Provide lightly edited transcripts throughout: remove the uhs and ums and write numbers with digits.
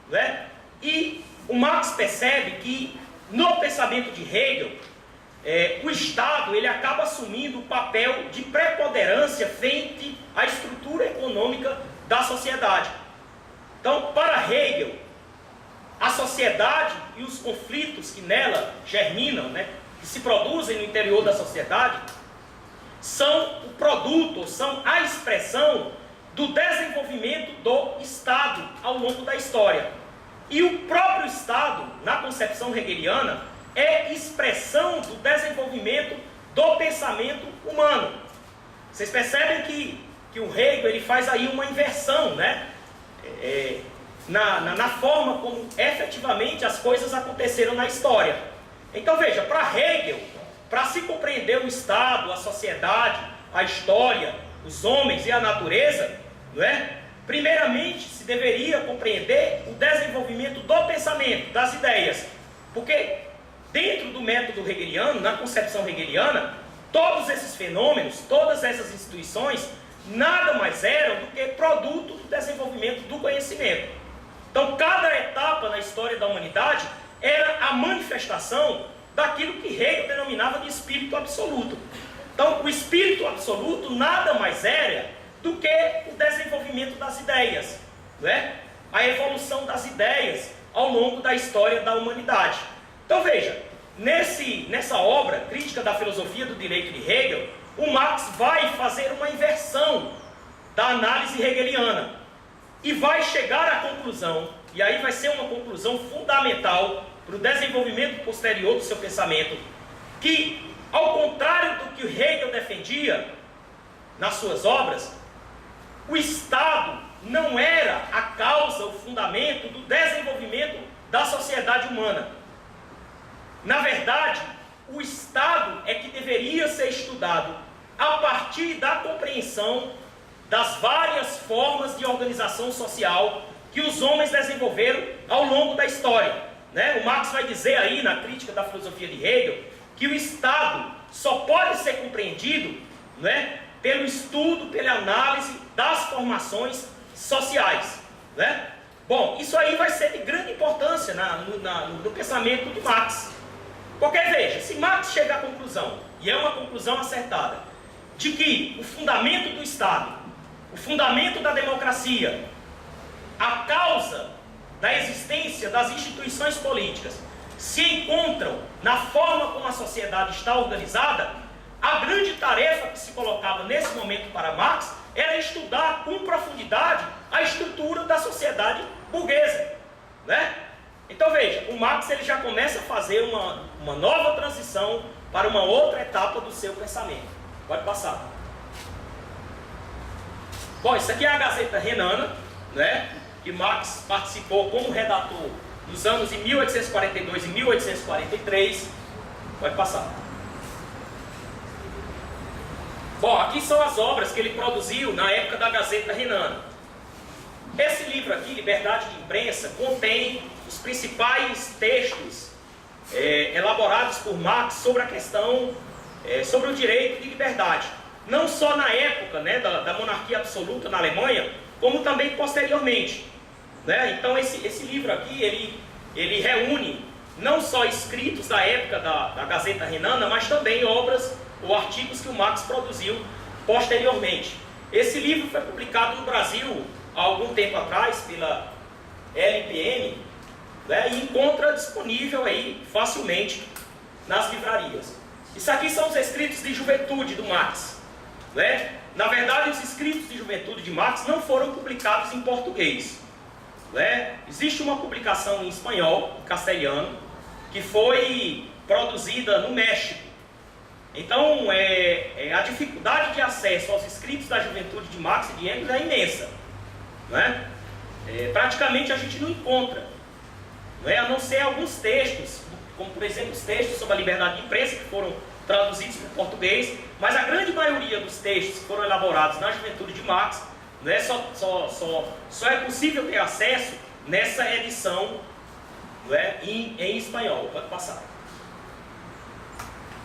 né? E o Marx percebe que no pensamento de Hegel, o Estado ele acaba assumindo o papel de preponderância frente à estrutura econômica da sociedade. Então, para Hegel, a sociedade e os conflitos que nela germinam, né, que se produzem no interior da sociedade, são o produto, são a expressão do desenvolvimento do Estado ao longo da história. E o próprio Estado, na concepção hegeliana, é expressão do desenvolvimento do pensamento humano. Vocês percebem que o Hegel ele faz aí uma inversão, né? Na forma como efetivamente as coisas aconteceram na história. Então veja, para Hegel, para se compreender o Estado, a sociedade, a história, os homens e a natureza, não é? Primeiramente se deveria compreender o desenvolvimento do pensamento, das ideias, porque dentro do método hegeliano, na concepção hegeliana, todos esses fenômenos, todas essas instituições, nada mais eram do que produto do desenvolvimento do conhecimento. Então, cada etapa na história da humanidade era a manifestação daquilo que Hegel denominava de espírito absoluto. Então, o espírito absoluto nada mais era do que o desenvolvimento das ideias, não é? A evolução das ideias ao longo da história da humanidade. Então, veja, nessa obra, Crítica da Filosofia do Direito de Hegel, o Marx vai fazer uma inversão da análise hegeliana e vai chegar à conclusão, e aí vai ser uma conclusão fundamental para o desenvolvimento posterior do seu pensamento, que, ao contrário do que Hegel defendia nas suas obras, o Estado não era a causa, o fundamento do desenvolvimento da sociedade humana. Na verdade, o Estado é que deveria ser estudado a partir da compreensão das várias formas de organização social que os homens desenvolveram ao longo da história, né? O Marx vai dizer aí, na Crítica da Filosofia de Hegel, que o Estado só pode ser compreendido, né, pelo estudo, pela análise das formações sociais, né? Bom, isso aí vai ser de grande importância no pensamento de Marx. Porque, veja, se Marx chega à conclusão, e é uma conclusão acertada, de que o fundamento do Estado, o fundamento da democracia, a causa da existência das instituições políticas se encontram na forma como a sociedade está organizada, a grande tarefa que se colocava nesse momento para Marx era estudar com profundidade a estrutura da sociedade burguesa, né? Então veja, o Marx ele já começa a fazer uma nova transição para uma outra etapa do seu pensamento. Pode passar. Bom, isso aqui é a Gazeta Renana, né, que Marx participou como redator nos anos de 1842 e 1843. Pode passar. Bom, aqui são as obras que ele produziu na época da Gazeta Renana. Esse livro aqui, Liberdade de Imprensa, contém os principais textos elaborados por Marx sobre a questão, sobre o direito de liberdade. Não só na época, né, da monarquia absoluta na Alemanha, como também posteriormente, né? Então esse livro aqui, ele reúne não só escritos da época da Gazeta Renana, mas também obras ou artigos que o Marx produziu posteriormente. Esse livro foi publicado no Brasil há algum tempo atrás pela LPM, né, e encontra disponível aí facilmente nas livrarias. Isso aqui são os escritos de juventude do Marx, né? Na verdade, os escritos de juventude de Marx não foram publicados em português, né? Existe uma publicação em espanhol, em castelhano, que foi produzida no México. Então, a dificuldade de acesso aos escritos da juventude de Marx e de Engels é imensa, né? Praticamente a gente não encontra, né? A não ser alguns textos, como por exemplo os textos sobre a liberdade de imprensa, que foram traduzidos para o português, mas a grande maioria dos textos que foram elaborados na juventude de Marx, né, só é possível ter acesso nessa edição, né, em espanhol. Pode passar.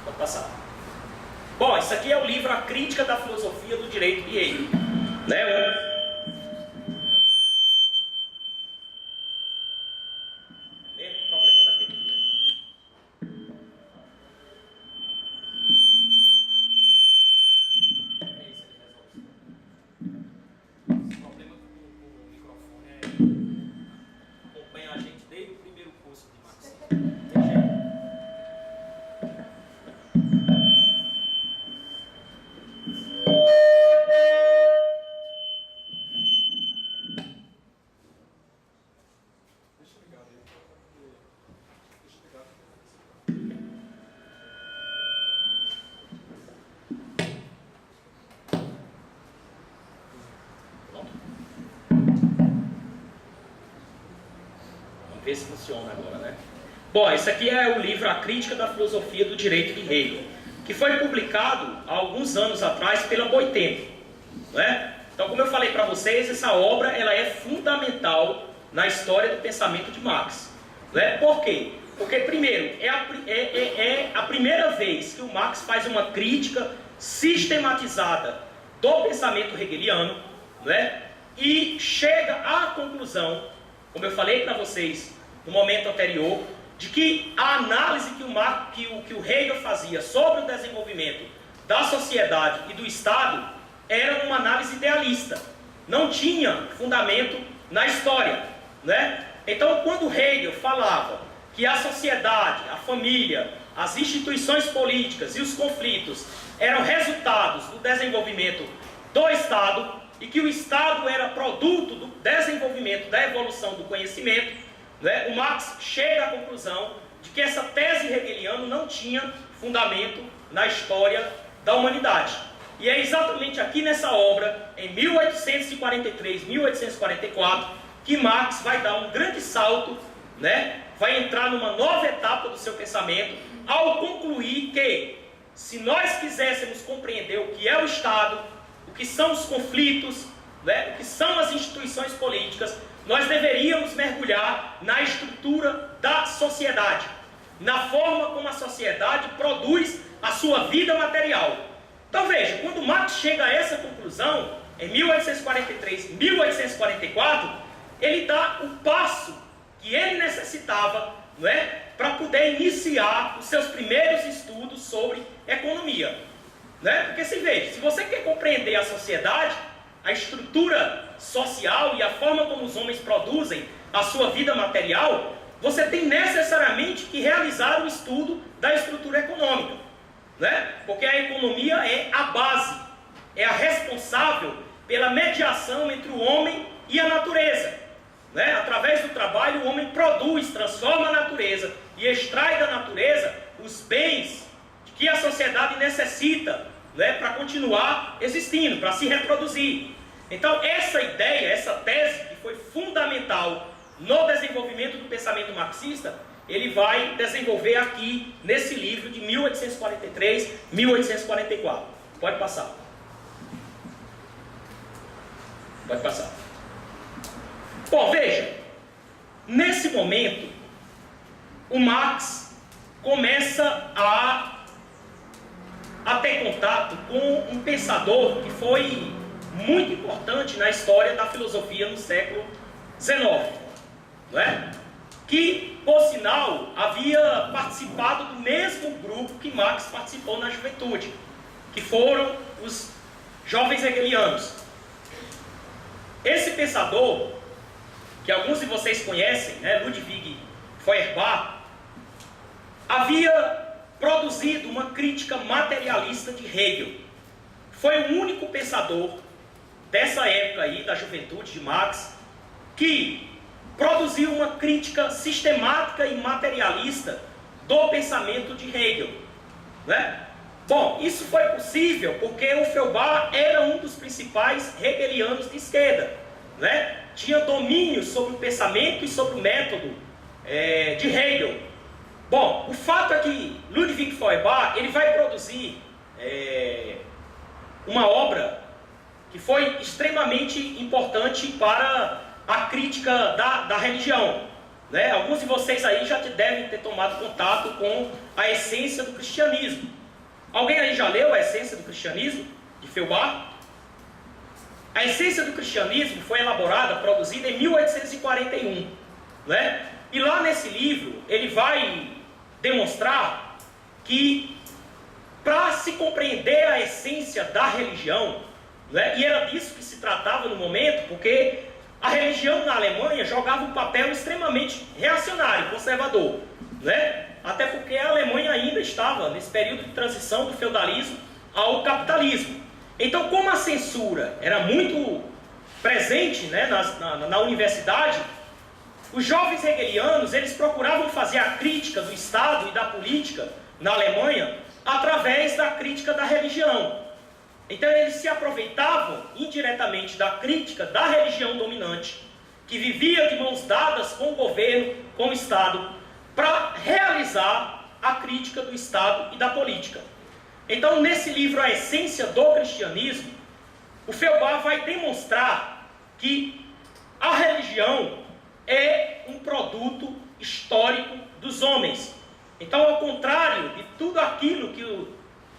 Pode passar. Bom, isso aqui é o livro A Crítica da Filosofia do Direito de Hegel, né? ver se funciona agora, né? Bom, esse aqui é o livro A Crítica da Filosofia do Direito de Hegel, que foi publicado há alguns anos atrás pela Boitempo, né? Então, como eu falei para vocês, essa obra ela é fundamental na história do pensamento de Marx, né? Por quê? Porque, primeiro, é a primeira vez que o Marx faz uma crítica sistematizada do pensamento hegeliano, né? E chega à conclusão, como eu falei para vocês no momento anterior, de que a análise que o Hegel fazia sobre o desenvolvimento da sociedade e do Estado era uma análise idealista, não tinha fundamento na história, né? Então, quando Hegel falava que a sociedade, a família, as instituições políticas e os conflitos eram resultados do desenvolvimento do Estado e que o Estado era produto do desenvolvimento, da evolução do conhecimento, né, o Marx chega à conclusão de que essa tese hegeliana não tinha fundamento na história da humanidade. E é exatamente aqui nessa obra, em 1843, 1844, que Marx vai dar um grande salto, né, vai entrar numa nova etapa do seu pensamento, ao concluir que, se nós quiséssemos compreender o que é o Estado, o que são os conflitos, né, o que são as instituições políticas, nós deveríamos mergulhar na estrutura da sociedade, na forma como a sociedade produz a sua vida material. Então veja, quando Marx chega a essa conclusão, em 1843 e 1844, ele dá o passo que ele necessitava, não é, para poder iniciar os seus primeiros estudos sobre economia. Né? Porque se você quer compreender a sociedade, a estrutura social e a forma como os homens produzem a sua vida material, você tem necessariamente que realizar o estudo da estrutura econômica, né? Porque a economia é a base, é a responsável pela mediação entre o homem e a natureza, né? Através do trabalho, o homem produz, transforma a natureza e extrai da natureza os bens que a sociedade necessita, né, para continuar existindo, para se reproduzir. Então, essa ideia, essa tese, que foi fundamental no desenvolvimento do pensamento marxista, ele vai desenvolver aqui, nesse livro de 1843, 1844. Pode passar. Pode passar. Bom, veja, nesse momento, o Marx começa a ter contato com um pensador que foi muito importante na história da filosofia no século XIX, não é? Que, por sinal, havia participado do mesmo grupo que Marx participou na juventude, que foram os jovens hegelianos. Esse pensador, que alguns de vocês conhecem, né, Ludwig Feuerbach, havia produzido uma crítica materialista de Hegel. Foi o único pensador dessa época aí, da juventude de Marx, que produziu uma crítica sistemática e materialista do pensamento de Hegel, né? Bom, isso foi possível porque o Feuerbach era um dos principais hegelianos de esquerda, né? Tinha domínio sobre o pensamento e sobre o método de Hegel. Bom, o fato é que Ludwig Feuerbach ele vai produzir uma obra que foi extremamente importante para a crítica da religião, né? Alguns de vocês aí já devem ter tomado contato com a essência do cristianismo. Alguém aí já leu a essência do cristianismo, de Feuerbach? A essência do cristianismo foi elaborada, produzida em 1841, né? E lá nesse livro, ele vai demonstrar que, para se compreender a essência da religião, né? E era disso que se tratava no momento, porque a religião na Alemanha jogava um papel extremamente reacionário, conservador, né? Até porque a Alemanha ainda estava nesse período de transição do feudalismo ao capitalismo. Então, como a censura era muito presente, né, na universidade, os jovens hegelianos eles procuravam fazer a crítica do Estado e da política na Alemanha através da crítica da religião. Então eles se aproveitavam indiretamente da crítica da religião dominante, que vivia de mãos dadas com o governo com o Estado para realizar a crítica do Estado e da política. Então, nesse livro, A Essência do Cristianismo, o Feuerbach vai demonstrar que a religião é um produto histórico dos homens. Então, ao contrário de tudo aquilo que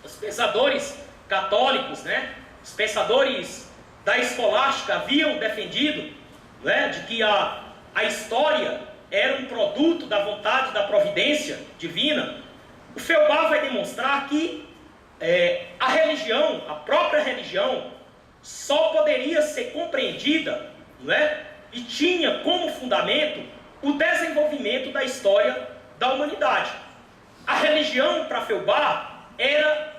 os pensadores católicos, os pensadores da escolástica haviam defendido, de que a história era um produto da vontade da providência divina, o Feuerbach vai demonstrar que a religião, a própria religião, só poderia ser compreendida, e tinha como fundamento o desenvolvimento da história da humanidade. A religião, para Feuerbach, era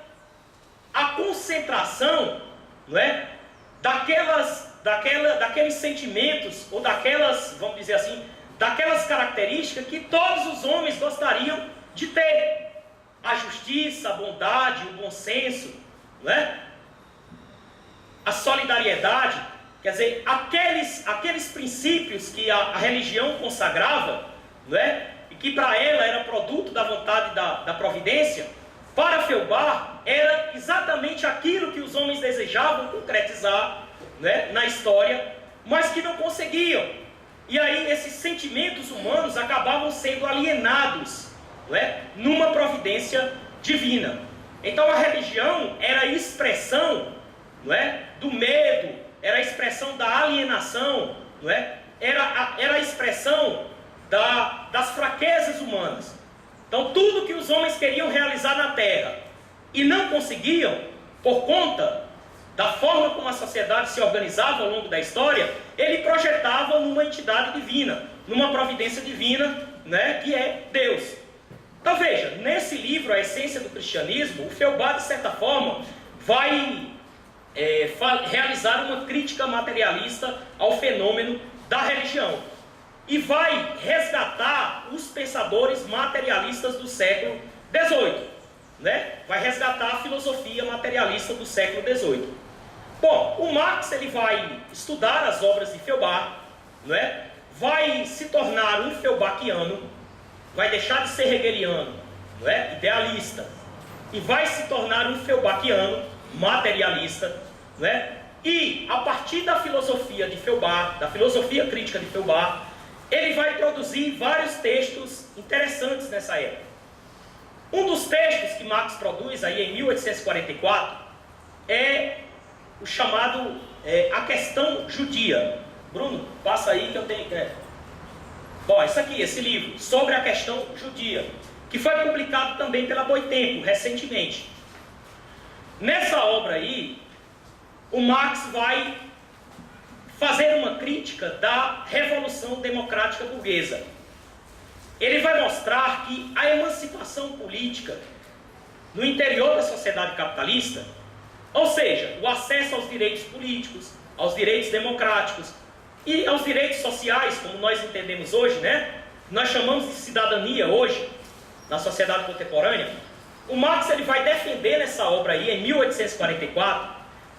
a concentração, daqueles sentimentos, ou daquelas, vamos dizer assim, daquelas características que todos os homens gostariam de ter. A justiça, a bondade, o bom senso, a solidariedade, quer dizer, aqueles princípios que a religião consagrava, e que para ela era produto da vontade da providência, para Feuerbach era exatamente aquilo que os homens desejavam concretizar na história, mas que não conseguiam. E aí esses sentimentos humanos acabavam sendo alienados numa providência divina. Então a religião era a expressão do medo, era a expressão da alienação, era a expressão das fraquezas humanas. Então tudo que os homens queriam realizar na terra e não conseguiam, por conta da forma como a sociedade se organizava ao longo da história, ele projetava numa entidade divina, numa providência divina, que é Deus. Então veja, nesse livro, A Essência do Cristianismo, o Feuerbach, de certa forma, vai realizar uma crítica materialista ao fenômeno da religião. E vai resgatar os pensadores materialistas do século XVIII. Vai resgatar a filosofia materialista do século XVIII. Bom, o Marx ele vai estudar as obras de Feuerbach, vai se tornar um feuerbachiano, vai deixar de ser hegeliano, idealista, e vai se tornar um feuerbachiano materialista, e a partir da filosofia de Feuerbach, da filosofia crítica de Feuerbach, ele vai produzir vários textos interessantes nessa época. Um dos textos que Marx produz aí em 1844 é o chamado A Questão Judia. Bruno, passa aí que eu tenho que... Bom, isso aqui, esse livro, sobre a questão judia, que foi publicado também pela Boitempo, recentemente. Nessa obra aí, o Marx vai fazer uma crítica da Revolução Democrática Burguesa. Ele vai mostrar que a emancipação política no interior da sociedade capitalista, ou seja, o acesso aos direitos políticos, aos direitos democráticos e aos direitos sociais, como nós entendemos hoje, nós chamamos de cidadania hoje, na sociedade contemporânea. O Marx ele vai defender nessa obra aí, em 1844,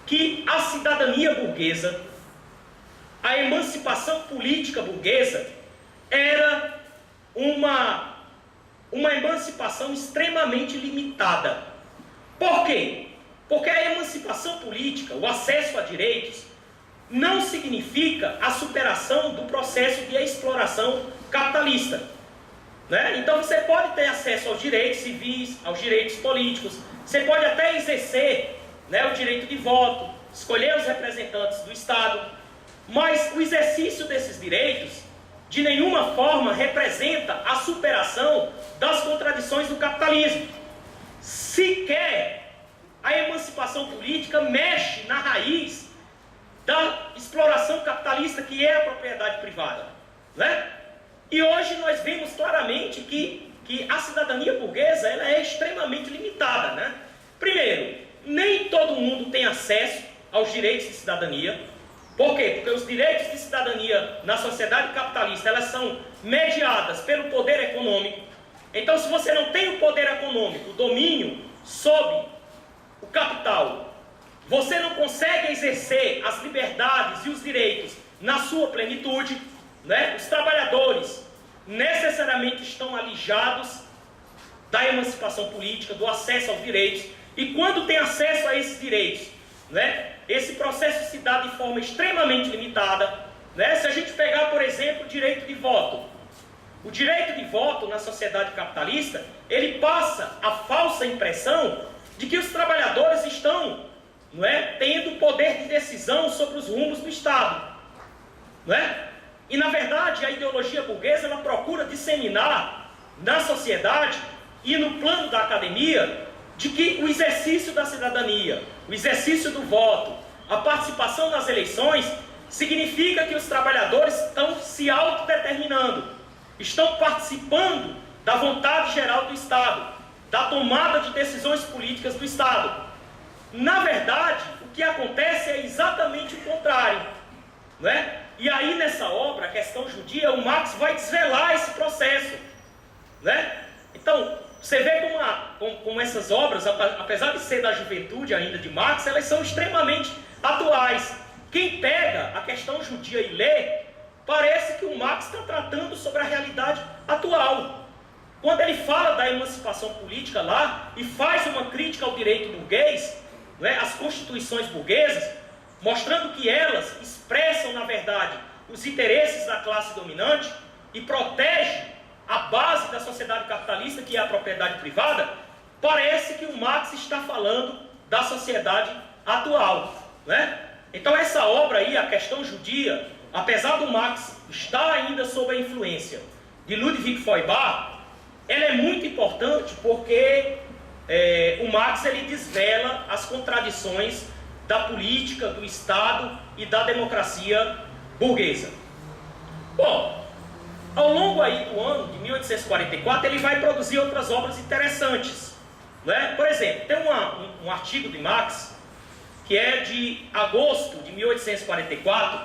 que a cidadania burguesa, a emancipação política burguesa, era uma emancipação extremamente limitada. Por quê? Porque a emancipação política, o acesso a direitos, não significa a superação do processo de exploração capitalista. Então você pode ter acesso aos direitos civis, aos direitos políticos, você pode até exercer o direito de voto, escolher os representantes do Estado, mas o exercício desses direitos de nenhuma forma representa a superação das contradições do capitalismo. Sequer a emancipação política mexe na raiz da exploração capitalista, que é a propriedade privada. E hoje nós vemos claramente que a cidadania burguesa ela é extremamente limitada. Primeiro, nem todo mundo tem acesso aos direitos de cidadania. Por quê? Porque os direitos de cidadania na sociedade capitalista elas são mediadas pelo poder econômico. Então, se você não tem o poder econômico, o domínio sobre o capital, você não consegue exercer as liberdades e os direitos na sua plenitude. Os trabalhadores necessariamente estão alijados da emancipação política, do acesso aos direitos. E quando tem acesso a esses direitos, né, esse processo se dá de forma extremamente limitada. Né? Se a gente pegar, por exemplo, o direito de voto. O direito de voto na sociedade capitalista, ele passa a falsa impressão de que os trabalhadores estão, não é, tendo poder de decisão sobre os rumos do Estado. Não é? E, na verdade, a ideologia burguesa ela procura disseminar na sociedade e no plano da academia de que o exercício da cidadania, o exercício do voto, a participação nas eleições, significa que os trabalhadores estão se autodeterminando, estão participando da vontade geral do Estado, da tomada de decisões políticas do Estado. Na verdade, o que acontece é exatamente o contrário. Não é? E aí, nessa obra, A Questão Judia, o Marx vai desvelar esse processo. Né? Então, você vê como essas obras, apesar de ser da juventude ainda de Marx, elas são extremamente atuais. Quem pega A Questão Judia e lê, parece que o Marx está tratando sobre a realidade atual. Quando ele fala da emancipação política lá, e faz uma crítica ao direito burguês, né, às constituições burguesas, mostrando que elas expressam, na verdade, os interesses da classe dominante e protegem a base da sociedade capitalista, que é a propriedade privada, parece que o Marx está falando da sociedade atual. Né? Então essa obra aí, A Questão Judia, apesar do Marx estar ainda sob a influência de Ludwig Feuerbach, ela é muito importante porque o Marx ele desvela as contradições da política, do Estado e da democracia burguesa. Bom, ao longo aí do ano de 1844, ele vai produzir outras obras interessantes. Né? Por exemplo, tem um artigo de Marx, que é de agosto de 1844,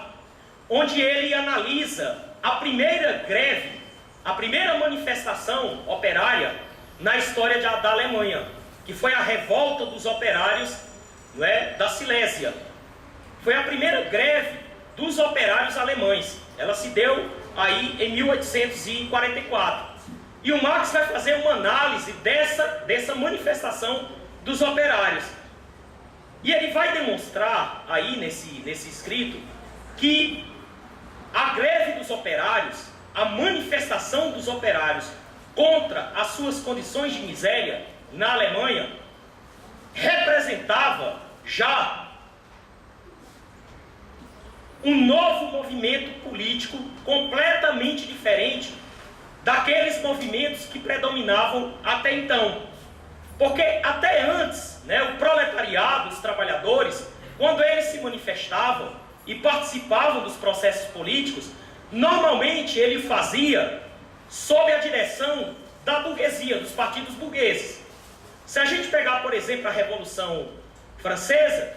onde ele analisa a primeira greve, a primeira manifestação operária na história da Alemanha, que foi a revolta dos operários, não é, da Silésia. Foi a primeira greve dos operários alemães. Ela se deu aí em 1844. E o Marx vai fazer uma análise dessa manifestação dos operários. E ele vai demonstrar aí nesse escrito que a greve dos operários, a manifestação dos operários contra as suas condições de miséria na Alemanha, representava já um novo movimento político completamente diferente daqueles movimentos que predominavam até então. Porque até antes, né, o proletariado, os trabalhadores, quando eles se manifestavam e participavam dos processos políticos, normalmente ele fazia sob a direção da burguesia, dos partidos burgueses. Se a gente pegar, por exemplo, a Revolução Francesa,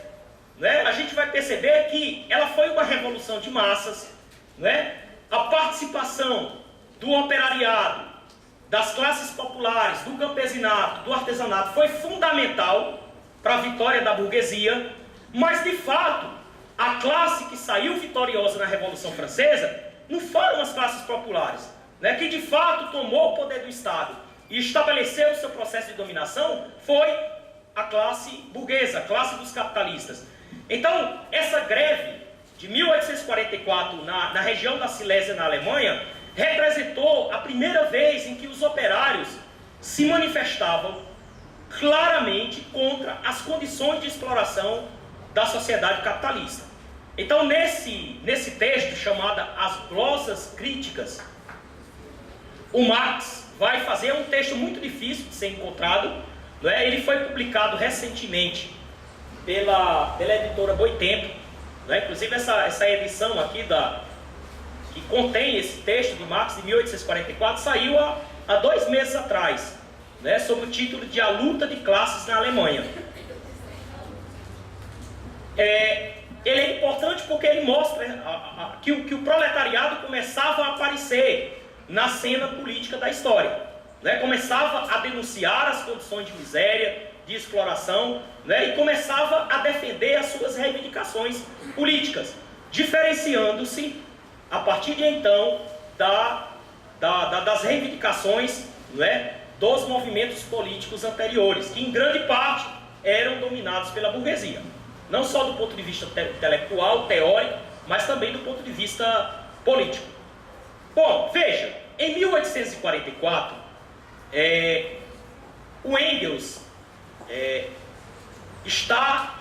né, a gente vai perceber que ela foi uma revolução de massas. Né? A participação do operariado, das classes populares, do campesinato, do artesanato foi fundamental para a vitória da burguesia, mas de fato a classe que saiu vitoriosa na Revolução Francesa não foram as classes populares, né, que de fato tomou o poder do Estado e estabeleceu o seu processo de dominação, foi a classe burguesa, a classe dos capitalistas. Então, essa greve de 1844 na região da Silésia, na Alemanha, representou a primeira vez em que os operários se manifestavam claramente contra as condições de exploração da sociedade capitalista. Então, nesse texto chamado As Glosas Críticas, o Marx vai fazer um texto muito difícil de ser encontrado, não é? Ele foi publicado recentemente pela editora Boitempo, não é? Inclusive essa edição aqui que contém esse texto de Marx de 1844 saiu há 2 meses atrás, né? Sob o título de A Luta de Classes na Alemanha. Ele é importante porque ele mostra que o proletariado começava a aparecer na cena política da história, né? Começava a denunciar as condições de miséria, de exploração, né? E começava a defender as suas reivindicações políticas, diferenciando-se a partir de então da das reivindicações, não é, dos movimentos políticos anteriores, que em grande parte eram dominados pela burguesia. Não só do ponto de vista intelectual, teórico, mas também do ponto de vista político. Bom, veja, em 1844, o Engels está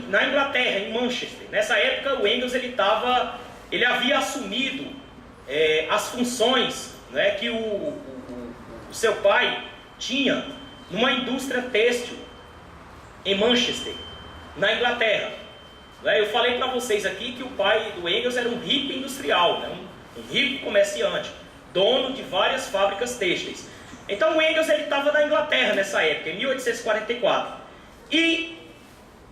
na Inglaterra, em Manchester. Nessa época, o Engels ele havia assumido as funções, né, que o seu pai tinha numa indústria têxtil em Manchester, na Inglaterra. Eu falei para vocês aqui que o pai do Engels era um rico industrial, né, um rico comerciante, dono de várias fábricas têxteis. Então o Engels estava na Inglaterra nessa época, em 1844. E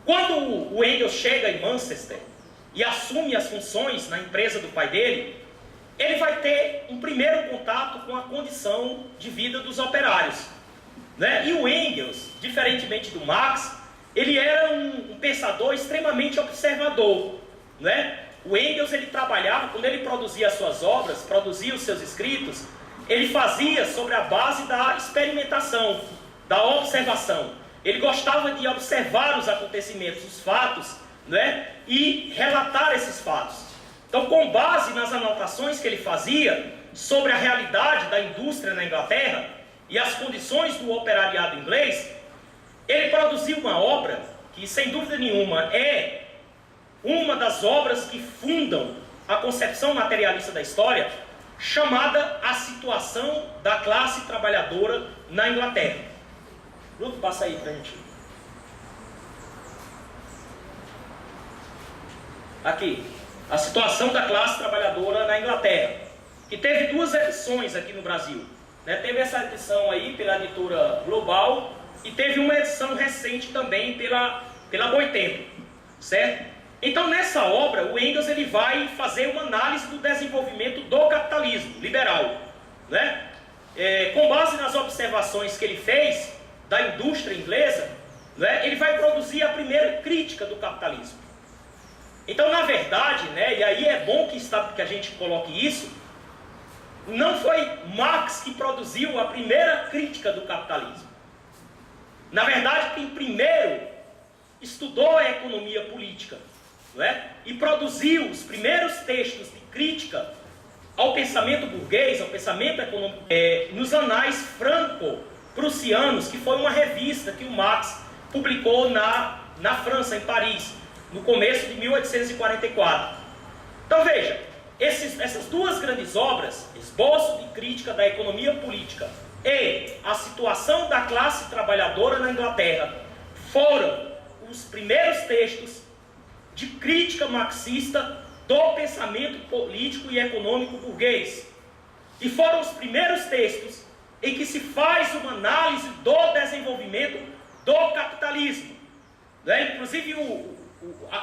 quando o Engels chega em Manchester e assume as funções na empresa do pai dele, ele vai ter um primeiro contato com a condição de vida dos operários, né? E o Engels, diferentemente do Marx, ele era um pensador extremamente observador, né? O Engels, ele trabalhava, quando ele produzia as suas obras, produzia os seus escritos, ele fazia sobre a base da experimentação, da observação. Ele gostava de observar os acontecimentos, os fatos, né? E relatar esses fatos. Então, com base nas anotações que ele fazia sobre a realidade da indústria na Inglaterra e as condições do operariado inglês, ele produziu uma obra que, sem dúvida nenhuma, é uma das obras que fundam a concepção materialista da história, chamada A Situação da Classe Trabalhadora na Inglaterra. Bruno, passa aí para a gente. Aqui. A Situação da Classe Trabalhadora na Inglaterra, que teve 2 edições aqui no Brasil, né? Teve essa edição aí pela editora Global e teve uma edição recente também pela Boitempo, certo? Então nessa obra o Engels ele vai fazer uma análise do desenvolvimento do capitalismo liberal, né? Com base nas observações que ele fez da indústria inglesa, né? Ele vai produzir a primeira crítica do capitalismo. Então, na verdade, né, e aí é bom que a gente coloque isso, não foi Marx que produziu a primeira crítica do capitalismo. Na verdade, quem primeiro estudou a economia política, não é? E produziu os primeiros textos de crítica ao pensamento burguês, ao pensamento econômico, nos anais franco-prussianos, que foi uma revista que o Marx publicou na França, em Paris, no começo de 1844. Então veja, essas 2 grandes obras, Esboço de Crítica da Economia Política e A Situação da Classe Trabalhadora na Inglaterra, foram os primeiros textos de crítica marxista do pensamento político e econômico burguês. E foram os primeiros textos em que se faz uma análise do desenvolvimento do capitalismo, né? Inclusive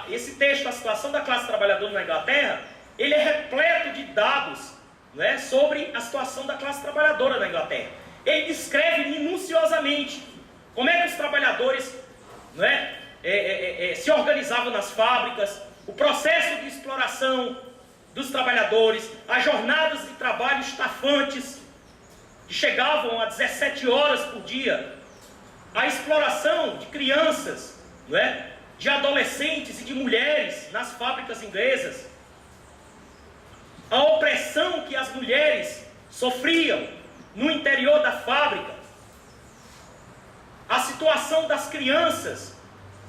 esse texto, A Situação da Classe Trabalhadora na Inglaterra, ele é repleto de dados, né, sobre a situação da classe trabalhadora na Inglaterra. Ele descreve minuciosamente como é que os trabalhadores, né, se organizavam nas fábricas, o processo de exploração dos trabalhadores, as jornadas de trabalho estafantes, que chegavam a 17 horas por dia, a exploração de crianças, não é? De adolescentes e de mulheres nas fábricas inglesas, a opressão que as mulheres sofriam no interior da fábrica, a situação das crianças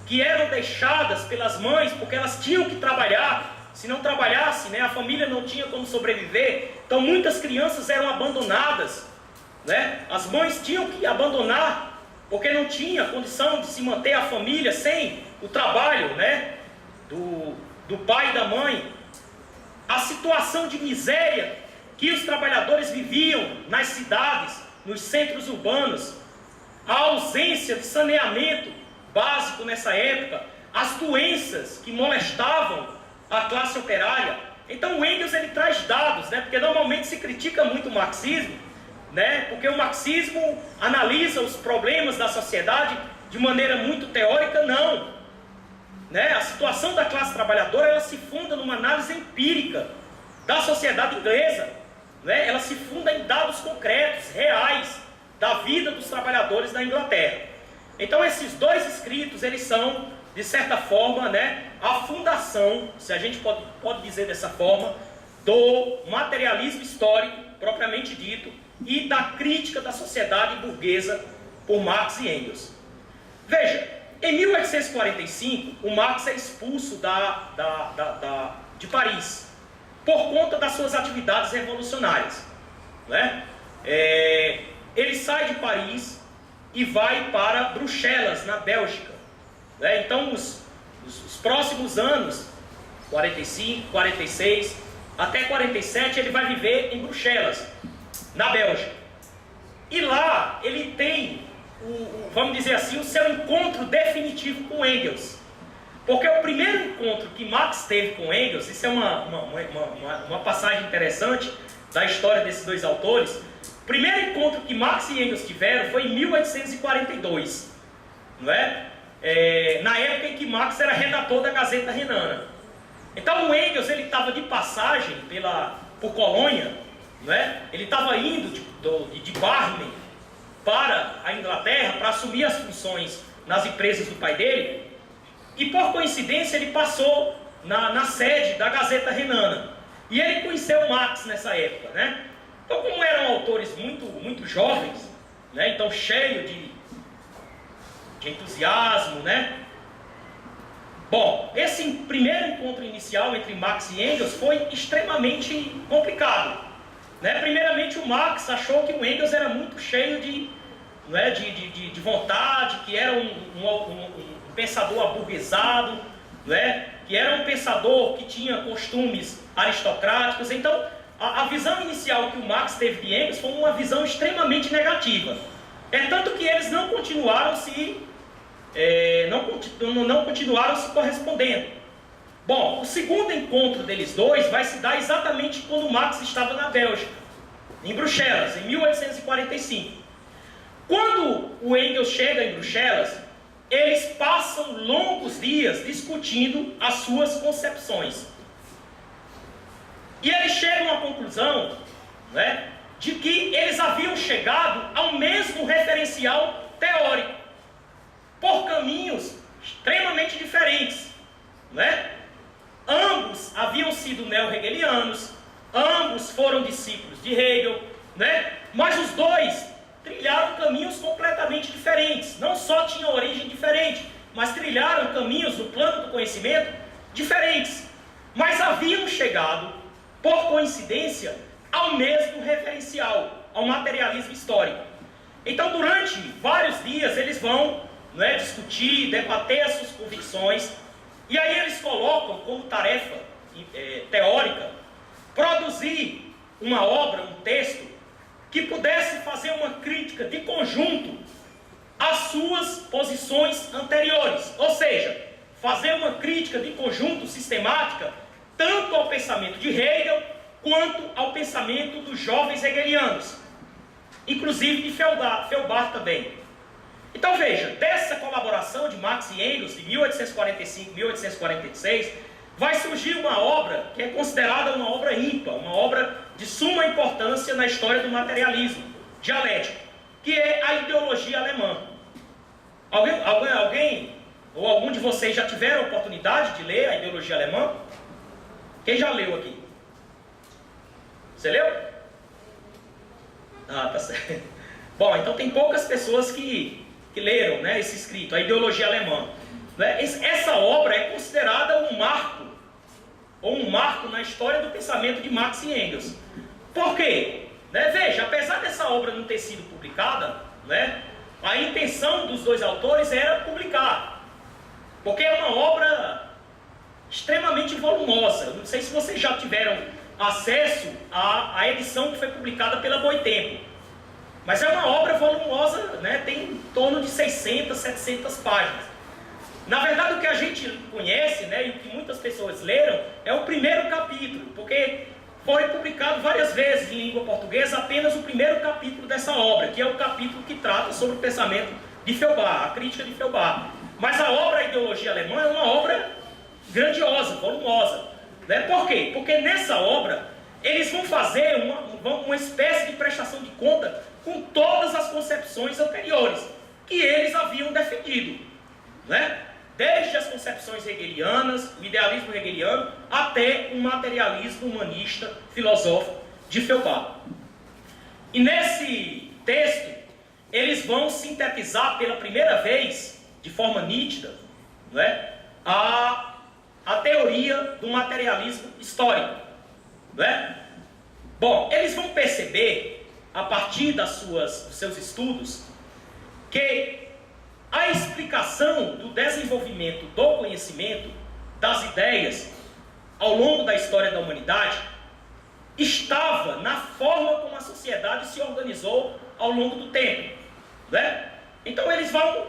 que eram deixadas pelas mães porque elas tinham que trabalhar, se não trabalhasse, né, a família não tinha como sobreviver, então muitas crianças eram abandonadas, né? As mães tinham que abandonar porque não tinha condição de se manter a família sem o trabalho, né, do pai e da mãe. A situação de miséria que os trabalhadores viviam nas cidades, nos centros urbanos, a ausência de saneamento básico nessa época, as doenças que molestavam a classe operária. Então o Engels ele traz dados, né, porque normalmente se critica muito o marxismo, né, porque o marxismo analisa os problemas da sociedade de maneira muito teórica. Não, né? A situação da classe trabalhadora ela se funda numa análise empírica da sociedade inglesa, né, ela se funda em dados concretos, reais, da vida dos trabalhadores da Inglaterra. Então esses dois escritos, eles são, de certa forma, né, a fundação, se a gente pode dizer dessa forma, do materialismo histórico, propriamente dito, e da crítica da sociedade burguesa por Marx e Engels. Veja, em 1845, o Marx é expulso de Paris, por conta das suas atividades revolucionárias, né? Ele sai de Paris e vai para Bruxelas, na Bélgica, né? Então, os próximos anos, 45, 46, até 47, ele vai viver em Bruxelas, na Bélgica. E lá ele tem, vamos dizer assim, o seu encontro definitivo com Engels. Porque o primeiro encontro que Marx teve com Engels, isso é uma passagem interessante da história desses dois autores. O primeiro encontro que Marx e Engels tiveram foi em 1842, não é? Na época em que Marx era redator da Gazeta Renana. Então o Engels, ele estava de passagem por Colônia, não é? Ele estava indo de Barmen para a Inglaterra para assumir as funções nas empresas do pai dele. E por coincidência ele passou na sede da Gazeta Renana. E ele conheceu Marx nessa época, né? Então, como eram autores muito, muito jovens, né? Então cheio de entusiasmo, né? Bom, esse primeiro encontro inicial entre Marx e Engels foi extremamente complicado, né? Primeiramente, o Marx achou que o Engels era muito cheio de vontade, que era um pensador aburguesado, né? Que era um pensador que tinha costumes aristocráticos. Então, a visão inicial que o Marx teve de Engels foi uma visão extremamente negativa. É tanto que eles não continuaram se correspondendo. Bom, o segundo encontro deles dois vai se dar exatamente quando Marx estava na Bélgica, em Bruxelas, em 1845. Quando o Engels chega em Bruxelas, eles passam longos dias discutindo as suas concepções. E eles chegam à conclusão, né, de que eles haviam chegado ao mesmo referencial teórico, por caminhos extremamente diferentes, né? Ambos haviam sido neo-hegelianos, ambos foram discípulos de Hegel, né? Mas os dois trilharam caminhos completamente diferentes. Não só tinham origem diferente, mas trilharam caminhos no plano do conhecimento diferentes. Mas haviam chegado, por coincidência, ao mesmo referencial, ao materialismo histórico. Então, durante vários dias, eles vão, né, discutir, debater as suas convicções, e aí eles colocam como tarefa teórica produzir uma obra, um texto, que pudesse fazer uma crítica de conjunto às suas posições anteriores. Ou seja, fazer uma crítica de conjunto sistemática tanto ao pensamento de Hegel quanto ao pensamento dos jovens hegelianos, inclusive de Feuerbach também. Então veja, dessa colaboração de Marx e Engels, de 1845 a 1846, vai surgir uma obra que é considerada uma obra ímpar, uma obra de suma importância na história do materialismo dialético, que é a ideologia alemã. Alguém ou algum de vocês já tiveram a oportunidade de ler a ideologia alemã? Quem já leu aqui? Você leu? Ah, tá certo. Bom, então tem poucas pessoas que leram, né, esse escrito, a ideologia alemã. Essa obra é considerada um marco na história do pensamento de Marx e Engels. Por quê? Veja, apesar dessa obra não ter sido publicada, né, a intenção dos dois autores era publicar, porque é uma obra extremamente volumosa. Eu não sei se vocês já tiveram acesso à edição que foi publicada pela Boitempo, mas é uma obra volumosa, né, tem em torno de 600, 700 páginas. Na verdade, o que a gente conhece, né, e o que muitas pessoas leram, é o primeiro capítulo, porque foi publicado várias vezes em língua portuguesa apenas o primeiro capítulo dessa obra, que é o capítulo que trata sobre o pensamento de Feuerbach, a crítica de Feuerbach. Mas a obra A Ideologia Alemã é uma obra grandiosa, volumosa. Né? Por quê? Porque nessa obra eles vão fazer uma espécie de prestação de conta com todas as concepções anteriores que eles haviam defendido, né? Desde as concepções hegelianas, o idealismo hegeliano, até o materialismo humanista filosófico de Feuerbach. E nesse texto, eles vão sintetizar pela primeira vez, de forma nítida, né, a teoria do materialismo histórico. Né? Bom, eles vão perceber, a partir dos seus estudos, que a explicação do desenvolvimento do conhecimento, das ideias, ao longo da história da humanidade, estava na forma como a sociedade se organizou ao longo do tempo. Né? Então eles vão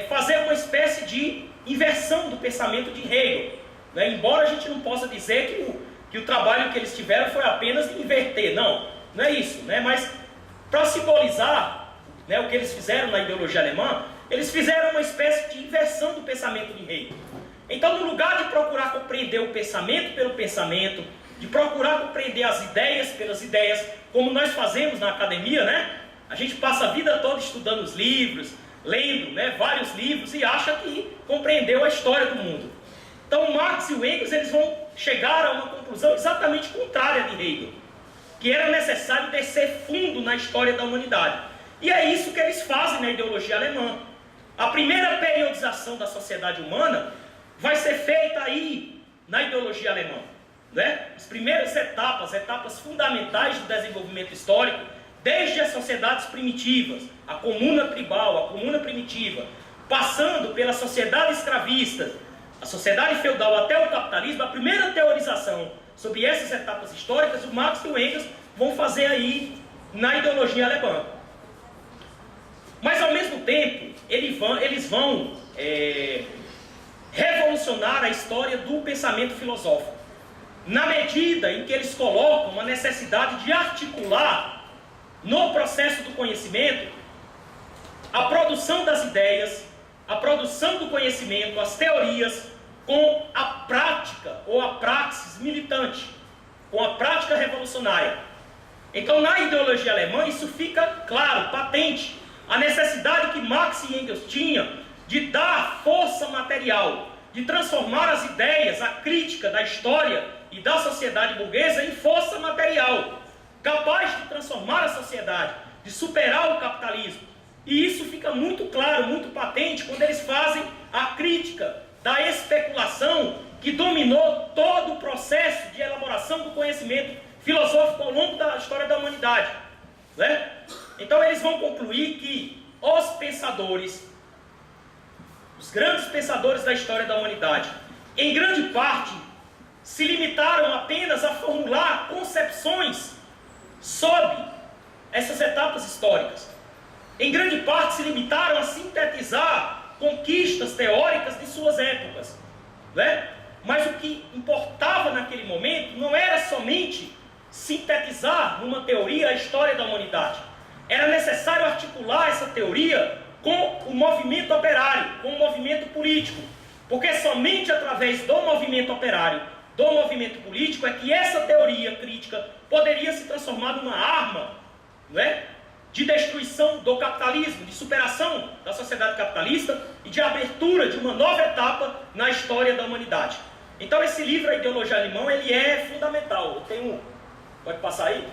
fazer uma espécie de inversão do pensamento de Hegel. Né? Embora a gente não possa dizer que o trabalho que eles tiveram foi apenas de inverter. Não é isso. Né? Mas para simbolizar, né, o que eles fizeram na ideologia alemã, eles fizeram uma espécie de inversão do pensamento de Hegel. Então, no lugar de procurar compreender o pensamento pelo pensamento, de procurar compreender as ideias pelas ideias, como nós fazemos na academia, né? A gente passa a vida toda estudando os livros, lendo, né, vários livros e acha que compreendeu a história do mundo. Então, Marx e o Engels, eles vão chegar a uma conclusão exatamente contrária de Hegel, que era necessário descer fundo na história da humanidade. E é isso que eles fazem na ideologia alemã. A primeira periodização da sociedade humana vai ser feita aí na ideologia alemã. Né? As primeiras etapas fundamentais do desenvolvimento histórico, desde as sociedades primitivas, a comuna tribal, a comuna primitiva, passando pela sociedade escravista, a sociedade feudal até o capitalismo, a primeira teorização sobre essas etapas históricas, o Marx e o Engels vão fazer aí na ideologia alemã. Mas ao mesmo tempo, eles vão revolucionar a história do pensamento filosófico, na medida em que eles colocam a necessidade de articular no processo do conhecimento a produção das ideias, a produção do conhecimento, as teorias, com a prática ou a praxis militante, com a prática revolucionária. Então, na ideologia alemã, isso fica claro, patente, a necessidade que Marx e Engels tinham de dar força material, de transformar as ideias, a crítica da história e da sociedade burguesa em força material, capaz de transformar a sociedade, de superar o capitalismo. E isso fica muito claro, muito patente, quando eles fazem a crítica da especulação que dominou todo o processo de elaboração do conhecimento filosófico ao longo da história da humanidade. Né? Então eles vão concluir que os pensadores, os grandes pensadores da história da humanidade, em grande parte, se limitaram apenas a formular concepções sobre essas etapas históricas. Em grande parte, se limitaram a sintetizar conquistas teóricas de suas épocas. Né? Mas o que importava naquele momento não era somente sintetizar numa teoria a história da humanidade. Era necessário articular essa teoria com o movimento operário, com o movimento político. Porque somente através do movimento operário, do movimento político, é que essa teoria crítica poderia se transformar numa arma, não é? De destruição do capitalismo, de superação da sociedade capitalista e de abertura de uma nova etapa na história da humanidade. Então esse livro, A Ideologia Alemã, ele é fundamental. Eu tenho... Pode passar aí?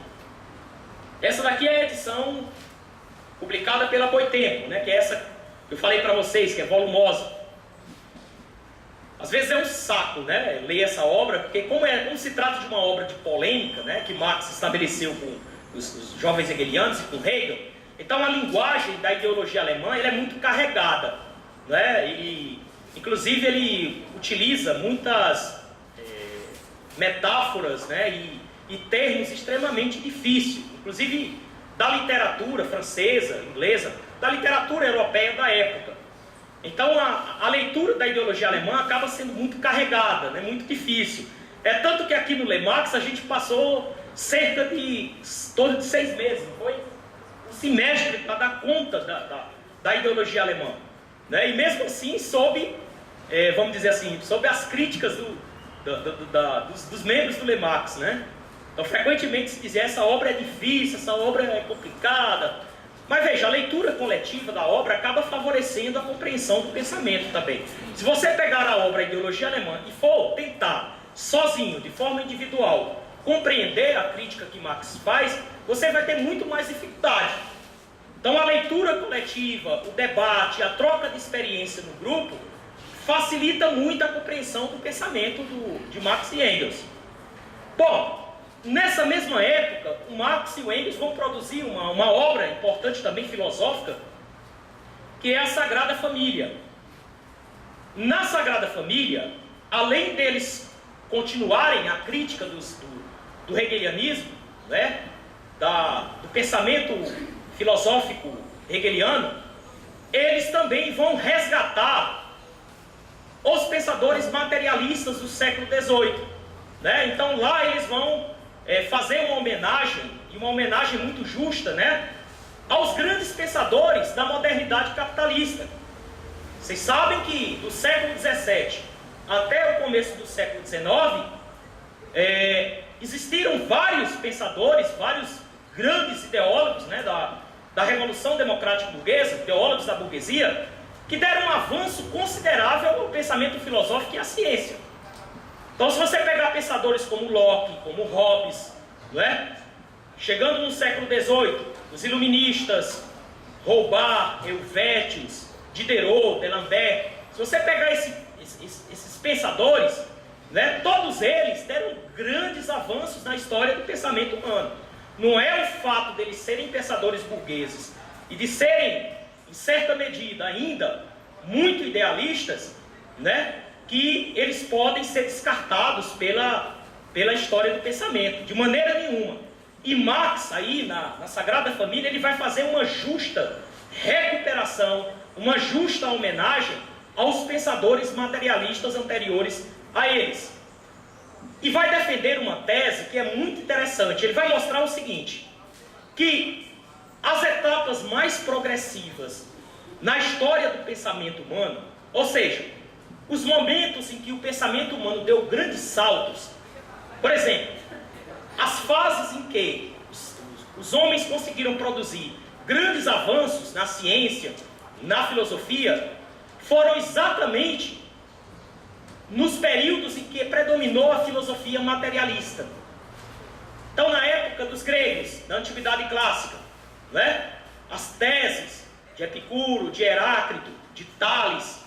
Essa daqui é a edição publicada pela Boitempo, né? Que é essa que eu falei para vocês, que é volumosa. Às vezes é um saco, né, ler essa obra, porque como se trata de uma obra de polêmica, né, que Marx estabeleceu com os jovens hegelianos e com Hegel, então a linguagem da ideologia alemã é muito carregada, né, e inclusive ele utiliza muitas metáforas, né, e termos extremamente difíceis, inclusive da literatura francesa, inglesa, da literatura europeia da época. Então a leitura da ideologia alemã acaba sendo muito carregada, né, muito difícil. É tanto que aqui no Lemax a gente passou cerca de torno de 6 meses, não foi? Um semestre para dar conta da ideologia alemã. Né? E mesmo assim, sob, vamos dizer assim, sob as críticas dos membros do Lemax. Né? Então, frequentemente se dizia, essa obra é difícil, essa obra é complicada. Mas veja, a leitura coletiva da obra acaba favorecendo a compreensão do pensamento também. Se você pegar a obra Ideologia Alemã e for tentar, sozinho, de forma individual, compreender a crítica que Marx faz, você vai ter muito mais dificuldade. Então, a leitura coletiva, o debate, a troca de experiência no grupo, facilita muito a compreensão do pensamento de Marx e Engels. Bom, nessa mesma época, o Marx e o Engels vão produzir uma obra importante também filosófica, que é a Sagrada Família. Na Sagrada Família, além deles continuarem a crítica do hegelianismo, né, do pensamento filosófico hegeliano, eles também vão resgatar os pensadores materialistas do século XVIII. Né? Então lá eles vão fazer uma homenagem, e uma homenagem muito justa, né, aos grandes pensadores da modernidade capitalista. Vocês sabem que do século XVII até o começo do século XIX, existiram vários pensadores, vários grandes ideólogos, né, da Revolução Democrática Burguesa, teólogos da burguesia, que deram um avanço considerável ao pensamento filosófico e à ciência. Então, se você pegar pensadores como Locke, como Hobbes, não é? Chegando no século XVIII, os iluministas, Holbach, Helvétius, Diderot, D'Alembert, se você pegar esses pensadores, né, todos eles deram grandes avanços na história do pensamento humano. Não é o fato deles serem pensadores burgueses e de serem, em certa medida, ainda muito idealistas, né, que eles podem ser descartados pela história do pensamento, de maneira nenhuma. E Marx, aí na Sagrada Família, ele vai fazer uma justa recuperação, uma justa homenagem aos pensadores materialistas anteriores a eles. E vai defender uma tese que é muito interessante. Ele vai mostrar o seguinte, que as etapas mais progressivas na história do pensamento humano, ou seja, os momentos em que o pensamento humano deu grandes saltos, por exemplo, as fases em que os homens conseguiram produzir grandes avanços na ciência, na filosofia, foram exatamente nos períodos em que predominou a filosofia materialista. Então, na época dos gregos, da Antiguidade Clássica, né, as teses de Epicuro, de Heráclito, de Tales,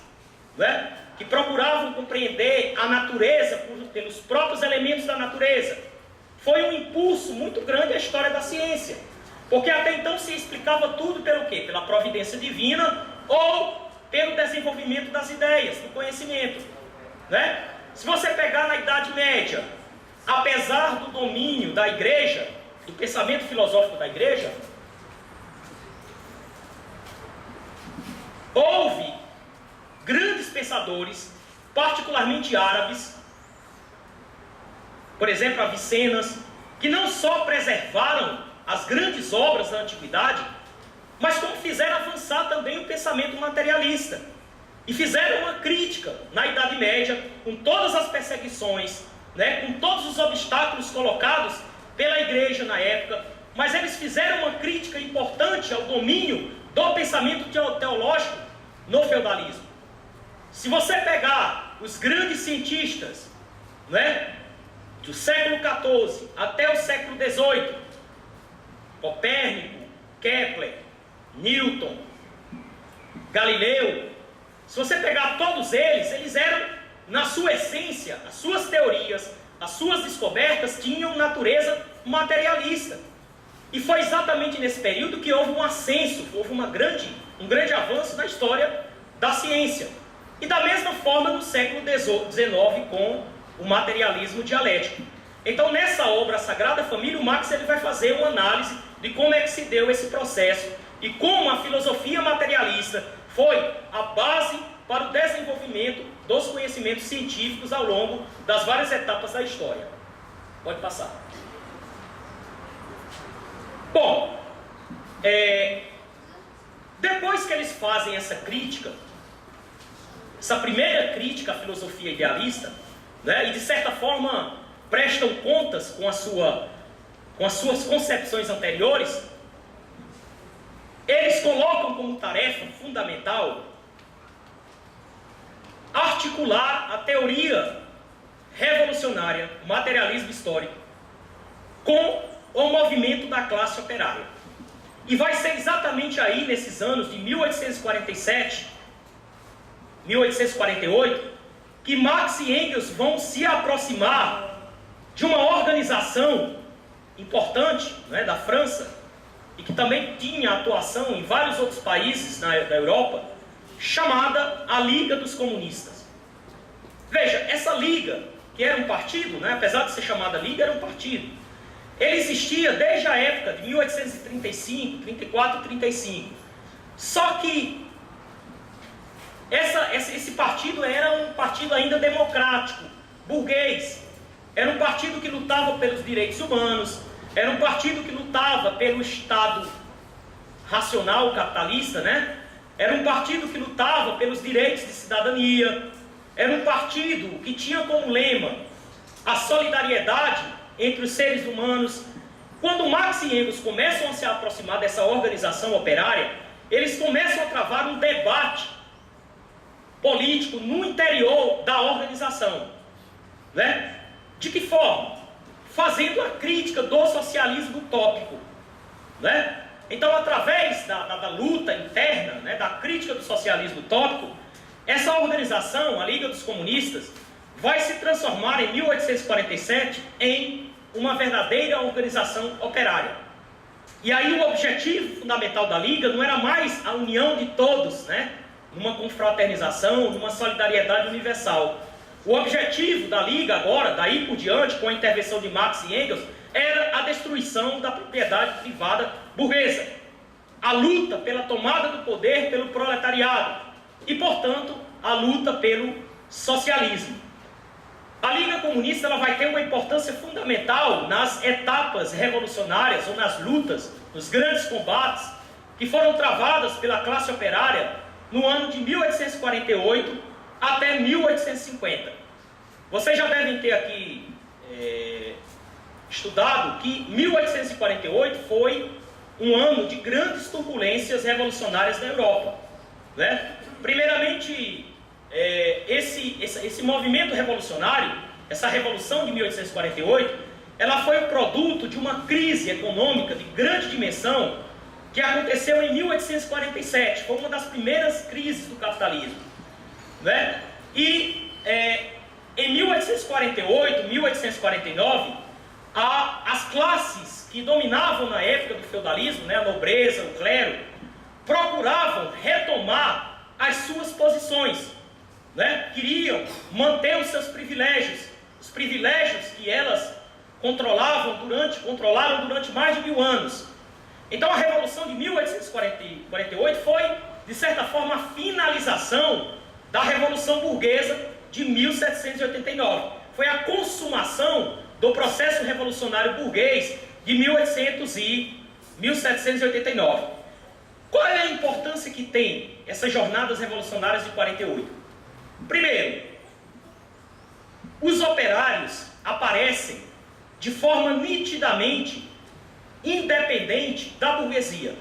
né, que procuravam compreender a natureza pelos próprios elementos da natureza, foi um impulso muito grande à história da ciência, porque até então se explicava tudo pelo quê? Pela providência divina ou pelo desenvolvimento das ideias, do conhecimento, né? Se você pegar na Idade Média, apesar do domínio da igreja, do pensamento filosófico da igreja, houve grandes pensadores, particularmente árabes, por exemplo, Avicennas, que não só preservaram as grandes obras da antiguidade, mas como fizeram avançar também o pensamento materialista. E fizeram uma crítica na Idade Média, com todas as perseguições, né, com todos os obstáculos colocados pela igreja na época, mas eles fizeram uma crítica importante ao domínio do pensamento teológico no feudalismo. Se você pegar os grandes cientistas, né, do século XIV até o século XVIII, Copérnico, Kepler, Newton, Galileu, se você pegar todos eles eram, na sua essência, as suas teorias, as suas descobertas tinham natureza materialista. E foi exatamente nesse período que houve um ascenso, houve um grande avanço na história da ciência. E da mesma forma no século XIX com o materialismo dialético. Então nessa obra A Sagrada Família, o Marx ele vai fazer uma análise de como é que se deu esse processo e como a filosofia materialista foi a base para o desenvolvimento dos conhecimentos científicos ao longo das várias etapas da história. Pode passar. Bom, depois que eles fazem essa crítica, essa primeira crítica à filosofia idealista, né, e de certa forma prestam contas com a sua com as suas concepções anteriores, eles colocam como tarefa fundamental articular a teoria revolucionária, o materialismo histórico, com o movimento da classe operária. E vai ser exatamente aí, nesses anos de 1847, 1848, que Marx e Engels vão se aproximar de uma organização importante, né, da França, e que também tinha atuação em vários outros países da Europa, chamada a Liga dos Comunistas. Veja, essa Liga, que era um partido, né, apesar de ser chamada Liga, era um partido. Ele existia desde a época de 1835, 34 e 35. Só que esse partido era um partido ainda democrático, burguês. Era um partido que lutava pelos direitos humanos, era um partido que lutava pelo Estado racional capitalista, né? Era um partido que lutava pelos direitos de cidadania, era um partido que tinha como lema a solidariedade entre os seres humanos. Quando Marx e Engels começam a se aproximar dessa organização operária, eles começam a travar um debate político no interior da organização, né? De que forma? Fazendo a crítica do socialismo utópico, né? Então, através da luta interna, né, da crítica do socialismo utópico, essa organização, a Liga dos Comunistas, vai se transformar em 1847 em uma verdadeira organização operária. E aí o objetivo fundamental da Liga não era mais a união de todos, né, numa confraternização, numa solidariedade universal. O objetivo da Liga agora, daí por diante, com a intervenção de Marx e Engels, era a destruição da propriedade privada burguesa, a luta pela tomada do poder pelo proletariado e, portanto, a luta pelo socialismo. A Liga Comunista ela vai ter uma importância fundamental nas etapas revolucionárias ou nas lutas, nos grandes combates que foram travadas pela classe operária no ano de 1848 até 1850. Vocês já devem ter aqui estudado que 1848 foi um ano de grandes turbulências revolucionárias na Europa, né? Primeiramente, esse movimento revolucionário, essa revolução de 1848, ela foi o produto de uma crise econômica de grande dimensão que aconteceu em 1847, foi uma das primeiras crises do capitalismo, né? E em 1848, 1849, as classes que dominavam na época do feudalismo, né, a nobreza, o clero, procuravam retomar as suas posições, né? Queriam manter os seus privilégios, os privilégios que elas controlaram durante mais de 1000 anos. Então a Revolução de 1848 foi, de certa forma, a finalização da Revolução Burguesa de 1789. Foi a consumação do processo revolucionário burguês de 1789. Qual é a importância que tem essas jornadas revolucionárias de 48? Primeiro, os operários aparecem de forma nitidamente independente da burguesia.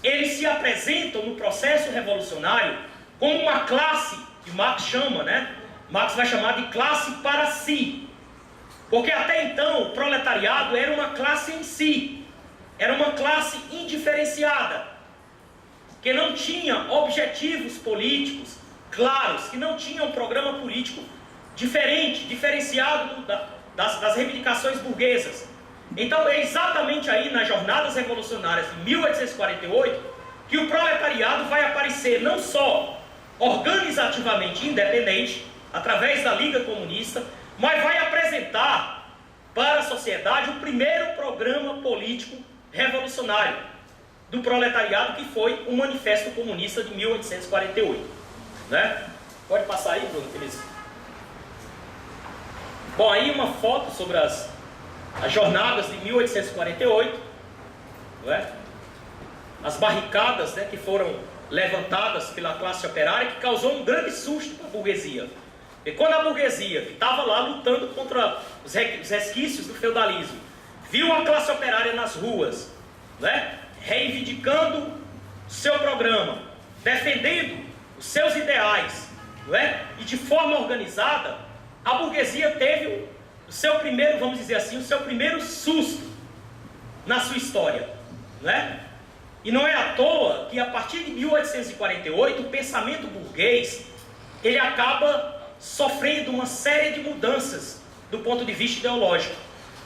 Eles se apresentam no processo revolucionário como uma classe que Marx chama, né? Marx vai chamar de classe para si. Porque até então o proletariado era uma classe em si, era uma classe indiferenciada, que não tinha objetivos políticos claros, que não tinha um programa político diferenciado das reivindicações burguesas. Então é exatamente aí nas jornadas revolucionárias de 1848 que o proletariado vai aparecer não só organizativamente independente, através da Liga Comunista, mas vai apresentar para a sociedade o primeiro programa político revolucionário do proletariado, que foi o Manifesto Comunista de 1848. Né? Pode passar aí, Bruno, Feliz. Bom, aí uma foto sobre as jornadas de 1848, né? As barricadas, né, que foram levantadas pela classe operária, que causou um grande susto para a burguesia. E quando a burguesia, que estava lá lutando contra os resquícios do feudalismo, viu a classe operária nas ruas, né, reivindicando seu programa, defendendo os seus ideais, né, e de forma organizada, a burguesia teve o seu primeiro, vamos dizer assim, o seu primeiro susto na sua história, né? E não é à toa que a partir de 1848 o pensamento burguês ele acaba sofrendo uma série de mudanças do ponto de vista ideológico,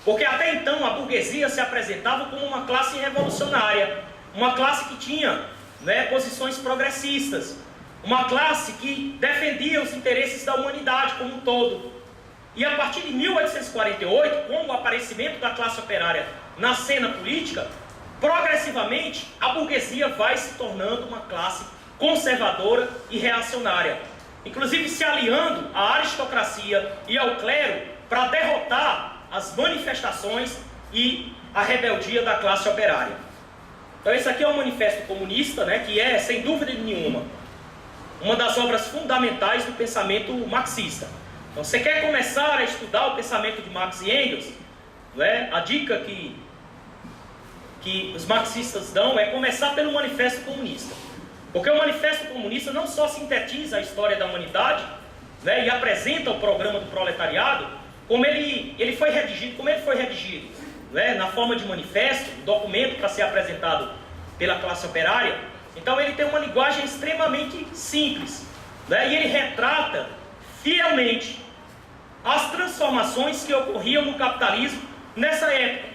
porque até então a burguesia se apresentava como uma classe revolucionária, uma classe que tinha, né, posições progressistas, uma classe que defendia os interesses da humanidade como um todo. E a partir de 1848, com o aparecimento da classe operária na cena política, progressivamente a burguesia vai se tornando uma classe conservadora e reacionária, inclusive se aliando à aristocracia e ao clero para derrotar as manifestações e a rebeldia da classe operária. Então esse aqui é o Manifesto Comunista, né, que é, sem dúvida nenhuma, uma das obras fundamentais do pensamento marxista. Então, você quer começar a estudar o pensamento de Marx e Engels, né? A dica que os marxistas dão é começar pelo Manifesto Comunista. Porque o Manifesto Comunista não só sintetiza a história da humanidade, né, e apresenta o programa do proletariado, como ele foi redigido, né, na forma de manifesto, documento para ser apresentado pela classe operária. Então ele tem uma linguagem extremamente simples, né, e ele retrata fielmente as transformações que ocorriam no capitalismo nessa época,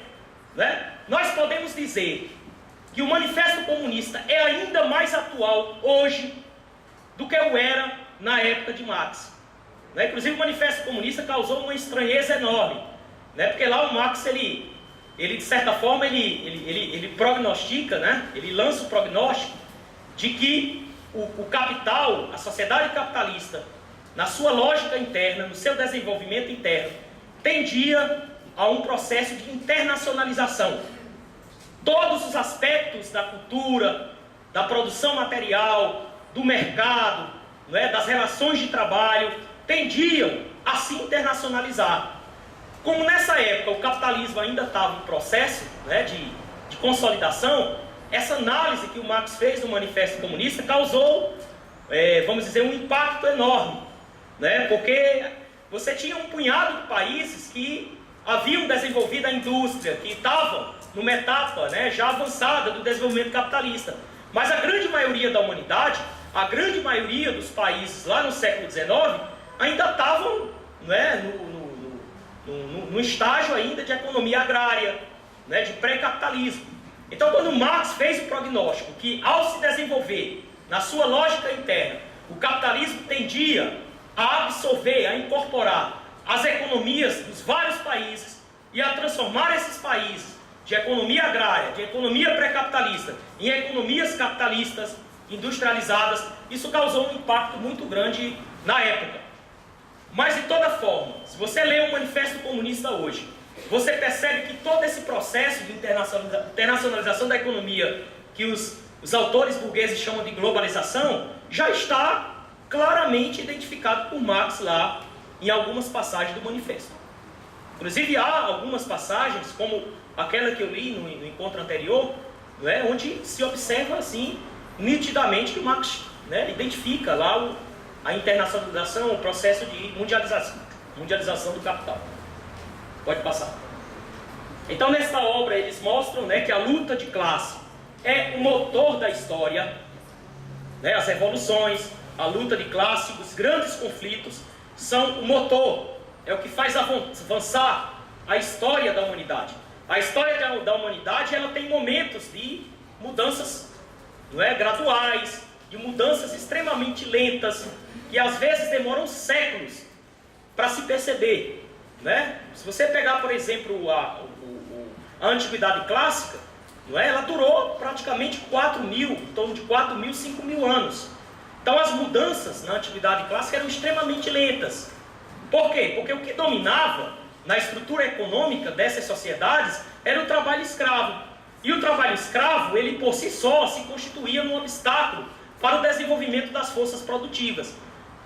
né? Nós podemos dizer que o Manifesto Comunista é ainda mais atual hoje do que o era na época de Marx, né? Inclusive o Manifesto Comunista causou uma estranheza enorme, né? Porque lá o Marx, ele de certa forma, ele prognostica, né? Ele lança o prognóstico de que o capital, a sociedade capitalista, na sua lógica interna, no seu desenvolvimento interno, tendia a um processo de internacionalização. Todos os aspectos da cultura, da produção material, do mercado, né, das relações de trabalho, tendiam a se internacionalizar. Como nessa época o capitalismo ainda estava em processo, né, de consolidação, essa análise que o Marx fez no Manifesto Comunista causou, vamos dizer, um impacto enorme, né? Porque você tinha um punhado de países que haviam desenvolvido a indústria, que estavam numa etapa, né, já avançada do desenvolvimento capitalista. Mas a grande maioria da humanidade, a grande maioria dos países lá no século XIX, ainda estavam, né, no estágio ainda de economia agrária, né, de pré-capitalismo. Então, quando Marx fez o prognóstico que, ao se desenvolver na sua lógica interna, o capitalismo tendia a absorver, a incorporar as economias dos vários países e a transformar esses países de economia agrária, de economia pré-capitalista, em economias capitalistas industrializadas, isso causou um impacto muito grande na época. Mas, de toda forma, se você lê o Manifesto Comunista hoje, você percebe que todo esse processo de internacionalização da economia, que os autores burgueses chamam de globalização, já está claramente identificado por Marx lá em algumas passagens do manifesto. Inclusive há algumas passagens, como aquela que eu li no encontro anterior, né, onde se observa assim nitidamente que Marx, né, identifica lá a internacionalização, o processo de mundialização do capital. Pode passar. Então, nesta obra eles mostram, né, que a luta de classe é o motor da história, né, as revoluções, a luta de classe, os grandes conflitos são o motor, é o que faz avançar a história da humanidade. A história da humanidade, ela tem momentos de mudanças, não é, graduais, de mudanças extremamente lentas, que às vezes demoram séculos para se perceber, né? Se você pegar, por exemplo, a Antiguidade Clássica, não é? Ela durou praticamente 4.000, em torno de 4.000, 5.000 anos. Então as mudanças na Antiguidade Clássica eram extremamente lentas. Por quê? Porque o que dominava na estrutura econômica dessas sociedades era o trabalho escravo. E o trabalho escravo, ele por si só se constituía um obstáculo para o desenvolvimento das forças produtivas.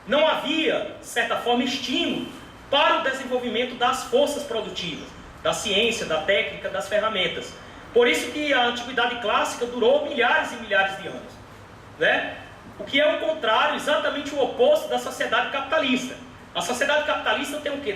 Não havia, de certa forma, estímulo para o desenvolvimento das forças produtivas. da ciência, da técnica, das ferramentas. Por isso que a antiguidade clássica durou milhares e milhares de anos, né? O que é o contrário, exatamente o oposto da sociedade capitalista. A sociedade capitalista tem o quê?